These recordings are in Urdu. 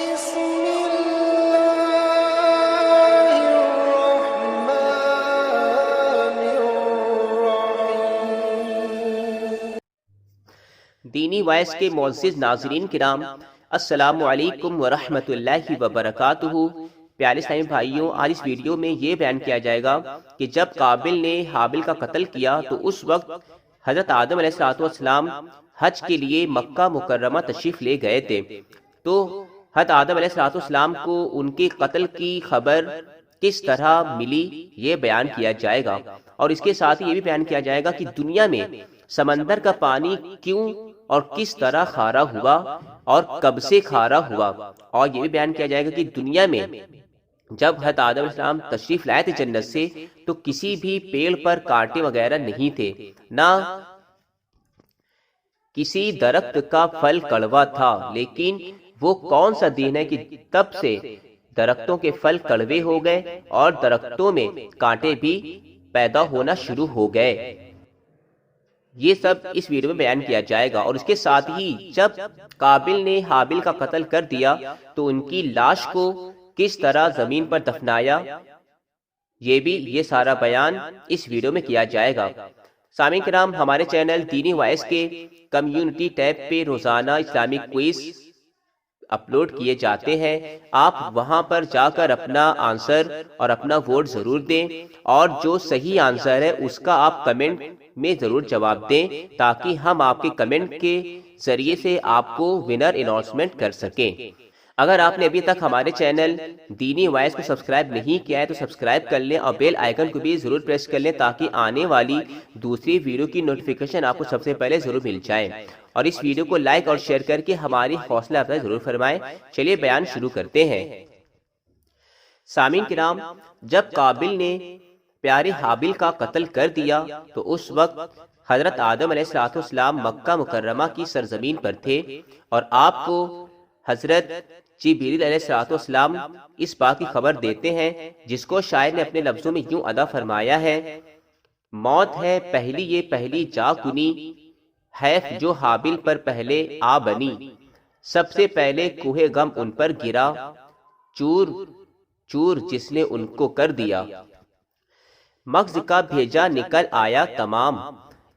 بسم الله الرحمن الرحيم۔ دینی وائس کے معزز ناظرین کرام، السلام علیکم ورحمۃ اللہ وبرکاتہ۔ پیارے اسلامی بھائیوں، آج اس ویڈیو میں یہ بیان کیا جائے گا کہ جب قابل نے حابل کا قتل کیا تو اس وقت حضرت آدم علیہ السلام حج کے لیے مکہ مکرمہ تشریف لے گئے تھے، تو حضرت آدم علیہ السلام کو ان کے قتل کی خبر کس طرح ملی یہ بیان کیا جائے گا، اور اس کے ساتھ یہ بھی بیان کیا جائے گا کہ دنیا میں سمندر کا پانی کیوں اور کس طرح کھارا ہوا اور کب سے کھارا ہوا، اور یہ بھی بیان کیا جائے گا کہ دنیا میں جب حضرت آدم علیہ السلام تشریف لائے تھے جنت سے تو کسی بھی پیڑ پر کانٹے وغیرہ نہیں تھے، نہ کسی درخت کا پھل کڑوا تھا، لیکن وہ کون سا دن ہے کہ تب سے درختوں کے پھل کڑوے ہو گئے اور درختوں میں کانٹے بھی پیدا ہونا شروع ہو گئے۔ یہ سب اس ویڈیو میں بیان کیا جائے گا، اور اس کے ساتھ ہی جب قابل نے حابل کا قتل کر دیا تو ان کی لاش کو کس طرح زمین پر دفنایا، یہ سارا بیان اس ویڈیو میں کیا جائے گا۔ سامعین کرام، ہمارے چینل دینی وائس کے کمیونٹی ٹیب پہ روزانہ اسلامک کوئز اپلوڈ کیے جاتے ہیں، آپ وہاں پر جا کر اپنا آنسر اور اپنا ووٹ ضرور دیں، اور جو صحیح آنسر ہے اس کا آپ کمنٹ میں ضرور جواب دیں تاکہ ہم آپ کے کمنٹ کے ذریعے سے آپ کو ونر اناؤنسمنٹ کر سکیں۔ اگر آپ نے ابھی تک ہمارے چینل دینی وائس کو سبسکرائب نہیں کیا ہے تو سبسکرائب کر لیں اور بیل آئیکن کو بھی ضرور پریس کر لیں تاکہ آنے والی دوسری ویڈیو کی نوٹیفیکیشن آپ کو سب سے پہلے ضرور مل جائے، اور اس ویڈیو کو لائک اور شیئر کر کے ہماری حوصلہ افزائی ضرور فرمائیں۔ چلیے بیان شروع کرتے ہیں۔ سامعین کرام، جب قابل نے پیارے حابل کا قتل کر دیا تو اس وقت حضرت آدم علیہ السلام مکہ مکرمہ کی سرزمین پر تھے، اور آپ کو حضرت جبریل علیہ السلام اس بات کی خبر دیتے ہیں جس کو شاعر نے اپنے لفظوں میں یوں ادا فرمایا ہے: موت ہے پہلی یہ پہلی جا کنی، حیف جو حابل پر پہلے آ بنی، سب سے پہلے کوہ غم ان پر گرا، چور چور جس نے ان کو کر دیا، مغز کا بھیجا نکل آیا تمام،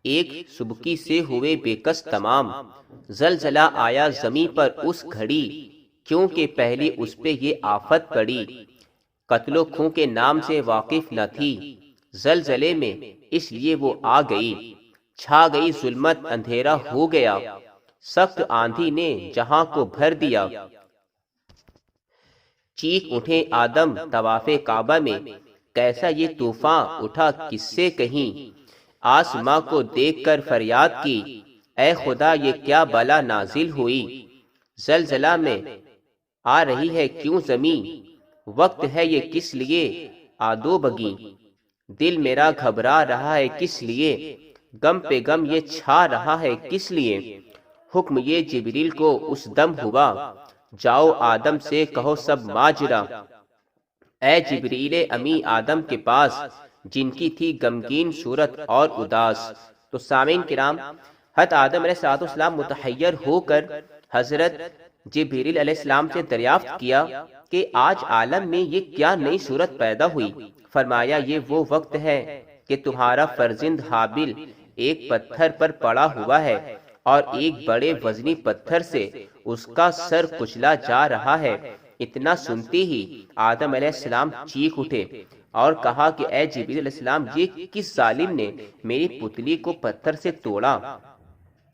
ایک سبکی سے ہوئے بے کس تمام، زلزلہ آیا زمیں پر اس گھڑی، کیونکہ پہلی اس پہ یہ آفت پڑی، قتل و خوں کے نام سے واقف نہ تھی، زلزلے میں اس لیے وہ آ گئی، چھا گئی ظلمت اندھیرا ہو گیا، سخت آندھی نے جہاں کو بھر دیا، چیخ اٹھے آدم طواف کعبہ میں، کیسا یہ طوفان اٹھا کس سے کہیں، آسماں کو دیکھ کر فریاد کی، اے خدا یہ کیا بلا نازل ہوئی، زلزلہ میں آ رہی ہے کیوں زمین، وقت ہے یہ کس لیے آدو بگی، دل میرا گھبرا رہا ہے کس لیے، غم پہ غم یہ چھا رہا ہے کس لیے، حکم یہ جبریل کو اس دم ہوا، جاؤ آدم سے کہو سب ماجرا، اے جبریل امی آدم کے پاس، جن کی تھی غمگین صورت اور اداس۔ تو سامعین کرام، حضرت آدم علیہ السلام متحیر ہو کر حضرت جبریل علیہ السلام سے دریافت کیا کہ آج عالم میں یہ کیا نئی صورت پیدا ہوئی۔ فرمایا یہ وہ وقت ہے کہ تمہارا فرزند حابل ایک پتھر پر پڑا ہوا ہے اور ایک بڑے وزنی پتھر سے اس کا سر کچلا جا رہا ہے۔ اتنا سنتے ہی آدم علیہ السلام چیخ اٹھے اور کہا کہ اے جبریل علیہ السلام، یہ کس ظالم نے میری پتلی کو پتھر سے توڑا؟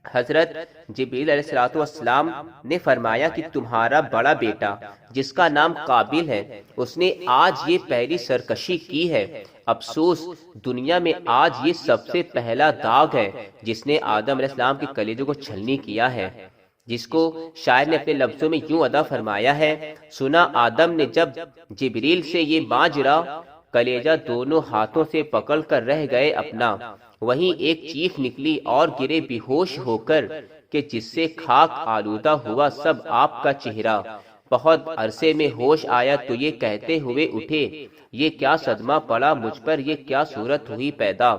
حضرت جبریل علیہ السلام نے فرمایا کہ تمہارا بڑا بیٹا جس کا نام قابل ہے، اس نے آج یہ پہلی سرکشی کی ہے، افسوس دنیا میں آج یہ سب سے پہلا داغ ہے جس نے آدم علیہ السلام کے کلیجے کو چھلنی کیا ہے، جس کو شاعر نے اپنے لفظوں میں یوں ادا فرمایا ہے: سنا آدم نے جب جبریل سے یہ ماجرا، کلیجہ دونوں ہاتھوں سے پکڑ کر رہ گئے اپنا، وہیں ایک چیخ نکلی اور گرے بے ہوش ہو کر کہ جس سے خاک آلودہ ہوا سب آپ کا چہرہ، بہت عرصے میں ہوش آیا تو یہ کہتے ہوئے اٹھے، یہ کیا صدمہ پڑا مجھ پر، یہ کیا صورت ہوئی پیدا،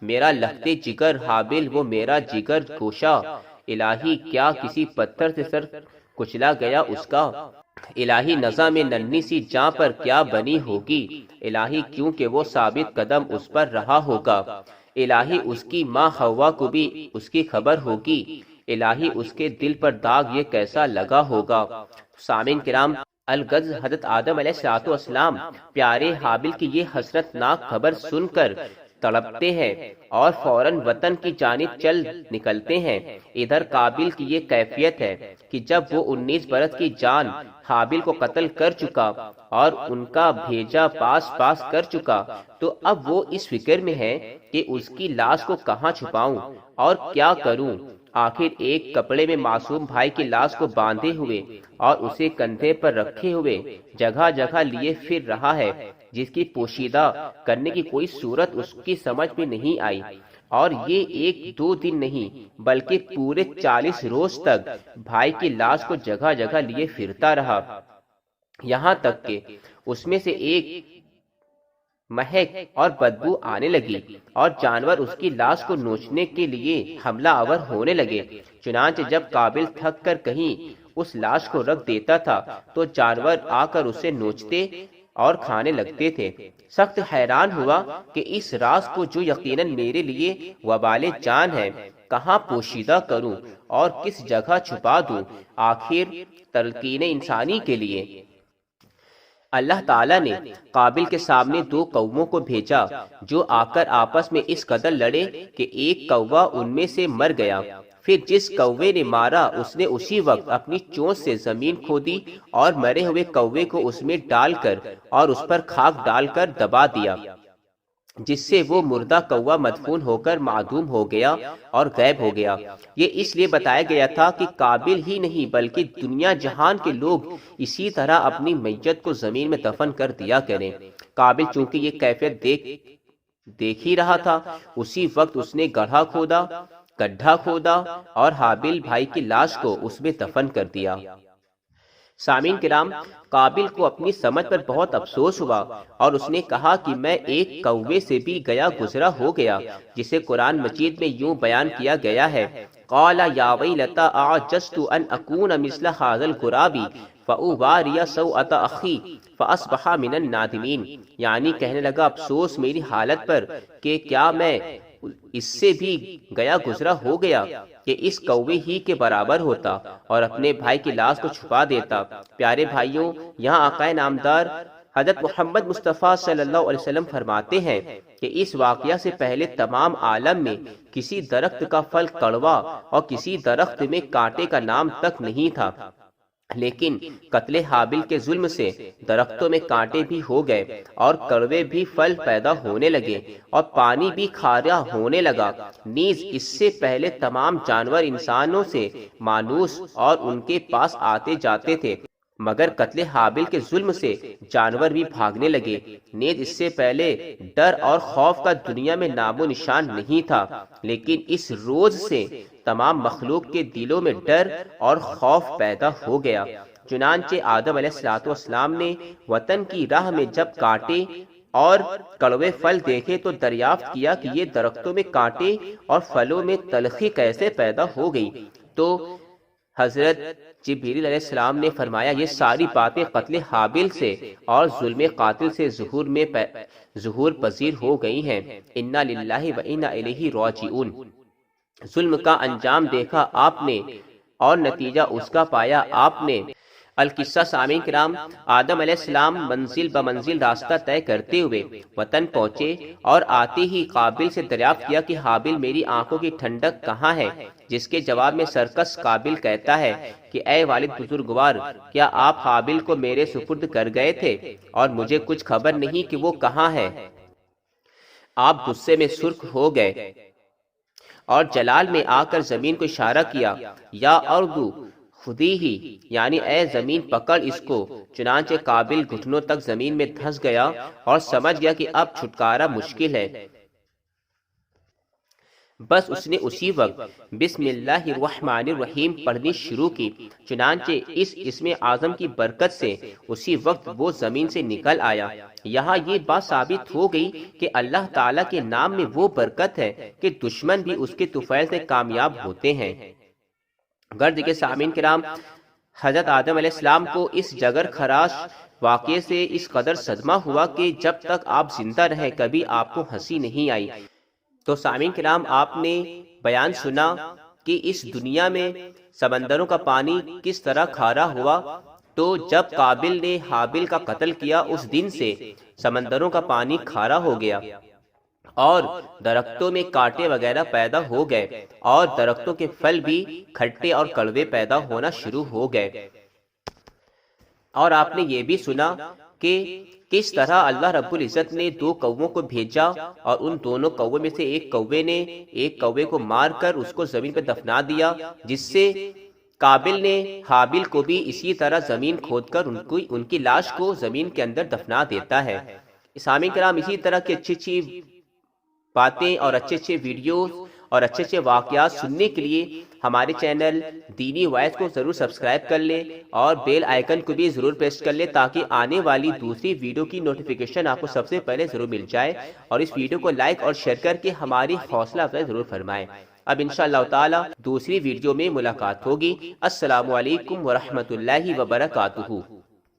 میرا لختے جگر حابل وہ میرا جگر گوشا، الہی کیا کسی پتھر سے سر کچلا گیا اس کا۔ الہی نزا میں ننھی سی جاں پر کیا بنی ہوگی، الہی کیونکہ وہ ثابت قدم اس پر رہا ہوگا، الہی اس کی ماں حوا کو بھی اس کی خبر ہوگی، الہی اس کے دل پر داغ یہ کیسا لگا ہوگا۔ سامعین کرام، الغرض حضرت آدم علیہ السلام پیارے حابل کی یہ حسرت ناک خبر سن کر تڑپتے ہیں اور فوراً وطن کی جانب چل نکلتے ہیں۔ ادھر قابل کی یہ کیفیت ہے کہ جب وہ 19 برس کی جان حابل کو قتل کر چکا اور ان کا بھیجا پاس کر چکا، تو اب وہ اس فکر میں ہے کہ اس کی لاش کو کہاں چھپاؤں اور کیا کروں۔ آخر ایک کپڑے میں معصوم بھائی کی لاش کو باندھے ہوئے اور اسے کندھے پر رکھے ہوئے جگہ جگہ لیے پھر رہا ہے، جس کی پوشیدہ کرنے کی کوئی صورت اس کی سمجھ میں نہیں آئی، اور یہ 1-2 دن نہیں بلکہ پورے 40 روز تک بھائی کی لاش کو جگہ جگہ لیے پھرتا رہا، یہاں تک کہ اس میں سے ایک مہک اور بدبو آنے لگی اور جانور اس کی لاش کو نوچنے کے لیے حملہ آور ہونے لگے۔ چنانچہ جب قابل تھک کر کہیں اس لاش کو رکھ دیتا تھا تو جانور آ کر اسے نوچتے اور کھانے لگتے تھے۔ سخت حیران ہوا کہ اس راز کو جو یقیناً میرے لیے وبال جان ہے کہاں پوشیدہ کروں اور کس جگہ چھپا دوں۔ آخر تلقین انسانی کے لیے اللہ تعالیٰ نے قابل کے سامنے 2 کووں کو بھیجا جو آ کر آپس میں اس قدر لڑے کہ ایک کوا ان میں سے مر گیا۔ پھر جس کوے نے مارا اس نے اسی وقت اپنی چونچ سے زمین کھودی اور مرے ہوئے کوے کو اس میں ڈال کر اور اس پر خاک ڈال کر دبا دیا، جس سے وہ مردہ کوا مدفون ہو کر معدوم ہو گیا اور غائب ہو گیا۔ یہ اس لیے بتایا گیا تھا کہ قابل ہی نہیں بلکہ دنیا جہان کے لوگ اسی طرح اپنی میت کو زمین میں دفن کر دیا کریں۔ قابل چونکہ یہ کیفیت دیکھ ہی رہا تھا، اسی وقت اس نے گڈھا کھودا اور حابل بھائی کی لاش کو اس میں دفن کر دیا۔ سامعین کرام، قابل کو اپنی سمجھ پر بہت افسوس ہوا اور اس نے کہا کہ میں ایک کوے سے بھی گیا گزرا ہو گیا، جسے قرآن مجید میں یوں بیان کیا گیا ہے، قال یا ویلتا اعجزت ان اکون مثل هذا الغراب فاواری سوءۃ اخی فاصبح من النادمین، یعنی کہنے لگا افسوس میری حالت پر کہ کیا میں اس سے بھی گیا گزرا ہو گیا کہ اس کوے ہی کے برابر ہوتا اور اپنے بھائی کی لاش کو چھپا دیتا۔ پیارے بھائیوں، یہاں آقا نامدار حضرت محمد مصطفیٰ صلی اللہ علیہ وسلم فرماتے ہیں کہ اس واقعہ سے پہلے تمام عالم میں کسی درخت کا پھل کڑوا اور کسی درخت میں کانٹے کا نام تک نہیں تھا، لیکن قتل حابل کے ظلم سے درختوں میں کانٹے بھی ہو گئے اور کڑوے بھی پھل پیدا ہونے لگے اور پانی بھی کھارا ہونے لگا۔ نیز اس سے پہلے تمام جانور انسانوں سے مانوس اور ان کے پاس آتے جاتے تھے، مگر قتل حابل کے ظلم سے جانور بھی بھاگنے لگے۔ نیز اس سے پہلے ڈر اور خوف کا دنیا میں نام و نشان نہیں تھا، لیکن اس روز سے تمام مخلوق کے دلوں میں ڈر اور خوف پیدا ہو گیا۔ چنانچہ آدم علیہ السلام نے وطن کی راہ میں جب کانٹے اور کڑوے پھل دیکھے تو دریافت کیا کہ یہ درختوں میں کانٹے اور پھلوں میں تلخی کیسے پیدا ہو گئی، تو حضرت جبریل علیہ السلام نے فرمایا یہ ساری باتیں قتل حابل سے اور ظلم قاتل سے ظہور پذیر ہو گئی ہیں۔ انا للہ و انا الیہ راجعون۔ ظلم کا انجام دیکھا آپ نے اور نتیجہ اس کا پایا آپ نے۔ القصہ سامعین کرام، آدم علیہ السلام منزل بمنزل راستہ طے کرتے ہوئے وطن پہنچے اور آتے ہی قابل سے دریافت کیا کہ حابل میری آنکھوں کی ٹھنڈک کہاں ہے، جس کے جواب میں سرکش قابل کہتا ہے کہ اے والد بزرگوار، کیا آپ حابل کو میرے سپرد کر گئے تھے اور مجھے کچھ خبر نہیں کہ وہ کہاں ہے؟ آپ غصے میں سرخ ہو گئے اور جلال میں آ کر زمین کو اشارہ کیا، یا اردو خودی ہی، یعنی اے زمین پکڑ اس کو۔ چنانچہ قابل گھٹنوں تک زمین میں دھنس گیا اور سمجھ گیا کہ اب چھٹکارا مشکل ہے۔ بس اس نے اسی وقت بسم اللہ الرحمن الرحیم پڑھنی شروع کی۔ چنانچہ اس اسم اعظم کی برکت سے اسی وقت وہ زمین سے نکل آیا۔ یہاں یہ بات ثابت ہو گئی کہ اللہ تعالیٰ کے نام میں وہ برکت ہے کہ دشمن بھی اس کے طفیل سے کامیاب ہوتے ہیں۔ غرض کے سامعین کرام، حضرت آدم علیہ السلام کو اس جگر خراش واقعے سے اس قدر صدمہ ہوا کہ جب تک آپ زندہ رہے کبھی آپ کو ہنسی نہیں آئی۔ تو سامعین کرام، آپ نے بیان سنا کہ اس دنیا میں سمندروں کا پانی کس طرح کھارا ہوا، تو جب قابل نے حابل کا قتل کیا اس دن سے سمندروں کا پانی کھارا ہو گیا اور درختوں میں کانٹے وغیرہ پیدا ہو گئے اور درختوں کے پھل بھی کھٹے اور کڑوے پیدا ہونا شروع ہو گئے۔ اور آپ نے یہ بھی سنا کہ کس طرح اللہ رب العزت نے دو کووں کو بھیجا اور ان دونوں کووں میں سے ایک کوے نے ایک کوے کو مار کر اس کو زمین پہ دفنا دیا، جس سے قابل نے حابل کو بھی اسی طرح زمین کھود کر ان کی لاش کو زمین کے اندر دفنا دیتا ہے۔ سامعین کرام، اسی طرح کی اچھی اچھی باتیں اور اچھے اچھے ویڈیوز اور اچھے اچھے واقعات سننے کے لیے ہمارے چینل دینی وائس کو ضرور سبسکرائب کر لیں اور بیل آئیکن کو بھی ضرور پریس کر لیں تاکہ آنے والی دوسری ویڈیو کی نوٹیفیکیشن آپ کو سب سے پہلے ضرور مل جائے، اور اس ویڈیو کو لائک اور شیئر کر کے ہماری حوصلہ افزائی ضرور فرمائیں۔ اب انشاءاللہ تعالی دوسری ویڈیو میں ملاقات ہوگی۔ السلام علیکم ورحمۃ اللہ وبرکاتہ۔